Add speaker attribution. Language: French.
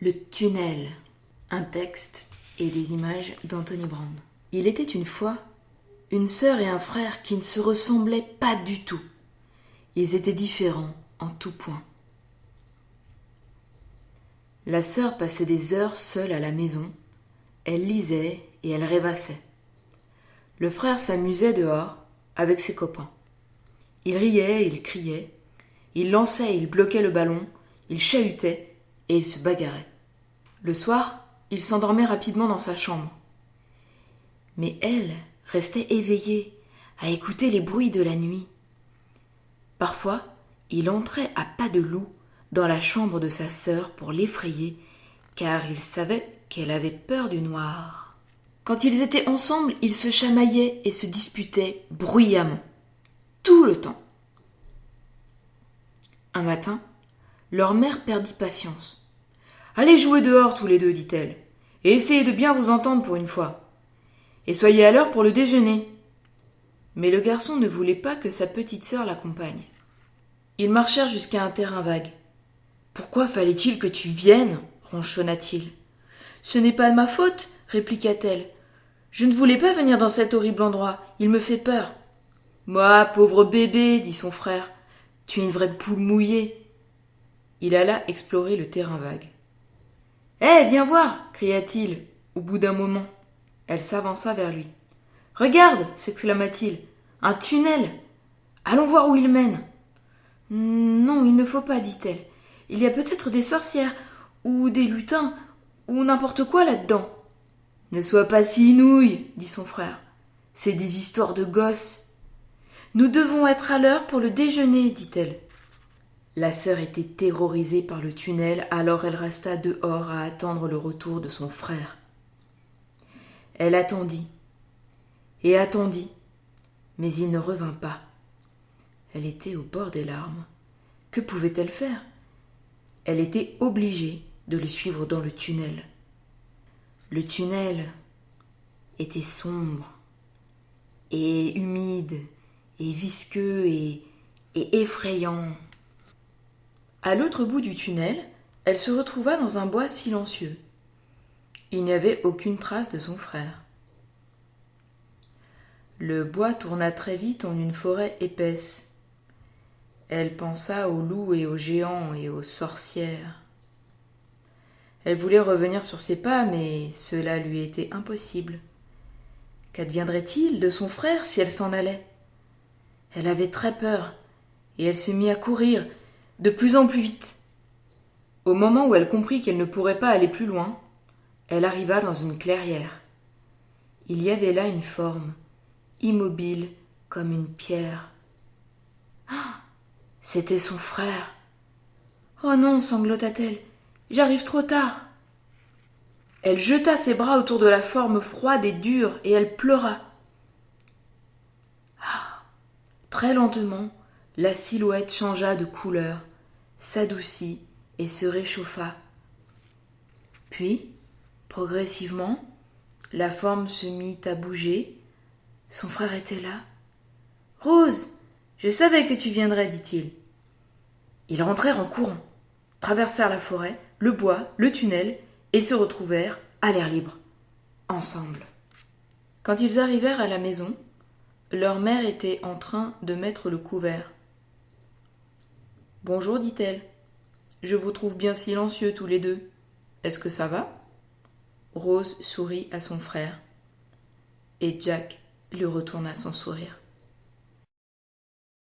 Speaker 1: Le tunnel. Un texte et des images d'Anthony Brand. Il était une fois une sœur et un frère qui ne se ressemblaient pas du tout. Ils étaient différents en tout point. La sœur passait des heures seule à la maison. Elle lisait et elle rêvassait. Le frère s'amusait dehors avec ses copains. Il riait, il criait, il lançait et il bloquait le ballon, il chahutait et il se bagarrait. Le soir, il s'endormait rapidement dans sa chambre. Mais elle restait éveillée à écouter les bruits de la nuit. Parfois, il entrait à pas de loup dans la chambre de sa sœur pour l'effrayer, car il savait qu'elle avait peur du noir. Quand ils étaient ensemble, ils se chamaillaient et se disputaient bruyamment, tout le temps. Un matin, leur mère perdit patience. « Allez jouer dehors tous les deux, dit-elle, et essayez de bien vous entendre pour une fois. Et soyez à l'heure pour le déjeuner. » Mais le garçon ne voulait pas que sa petite sœur l'accompagne. Ils marchèrent jusqu'à un terrain vague. « Pourquoi fallait-il que tu viennes ?» ronchonna-t-il. « Ce n'est pas de ma faute, répliqua-t-elle. Je ne voulais pas venir dans cet horrible endroit, il me fait peur. »« Moi, pauvre bébé, dit son frère, tu es une vraie poule mouillée. » Il alla explorer le terrain vague. « Hé, viens voir !» cria-t-il au bout d'un moment. Elle s'avança vers lui. « Regarde !» s'exclama-t-il. « Un tunnel ! Allons voir où il mène. »« Non, il ne faut pas, dit-elle. Il y a peut-être des sorcières, ou des lutins, ou n'importe quoi là-dedans. »« Ne sois pas si inouïe, dit son frère. C'est des histoires de gosses. »« Nous devons être à l'heure pour le déjeuner, dit-elle. » La sœur était terrorisée par le tunnel, alors elle resta dehors à attendre le retour de son frère. Elle attendit et attendit, mais il ne revint pas. Elle était au bord des larmes. Que pouvait-elle faire ? Elle était obligée de le suivre dans le tunnel. Le tunnel était sombre et humide et visqueux et effrayant. À l'autre bout du tunnel, elle se retrouva dans un bois silencieux. Il n'y avait aucune trace de son frère. Le bois tourna très vite en une forêt épaisse. Elle pensa aux loups et aux géants et aux sorcières. Elle voulait revenir sur ses pas, mais cela lui était impossible. Qu'adviendrait-il de son frère si elle s'en allait ? Elle avait très peur, et elle se mit à courir, de plus en plus vite. Au moment où elle comprit qu'elle ne pourrait pas aller plus loin, elle arriva dans une clairière. Il y avait là une forme, immobile comme une pierre. Ah ! C'était son frère. « Oh non !» sanglota-t-elle. « J'arrive trop tard !» Elle jeta ses bras autour de la forme froide et dure et elle pleura. Ah ! Très lentement, la silhouette changea de couleur, s'adoucit et se réchauffa. Puis, progressivement, la forme se mit à bouger. Son frère était là. « Rose, je savais que tu viendrais, dit-il. » Ils rentrèrent en courant, traversèrent la forêt, le bois, le tunnel et se retrouvèrent à l'air libre, ensemble. Quand ils arrivèrent à la maison, leur mère était en train de mettre le couvert. « Bonjour, dit-elle. Je vous trouve bien silencieux tous les deux. Est-ce que ça va ?» Rose sourit à son frère et Jack lui retourna son sourire.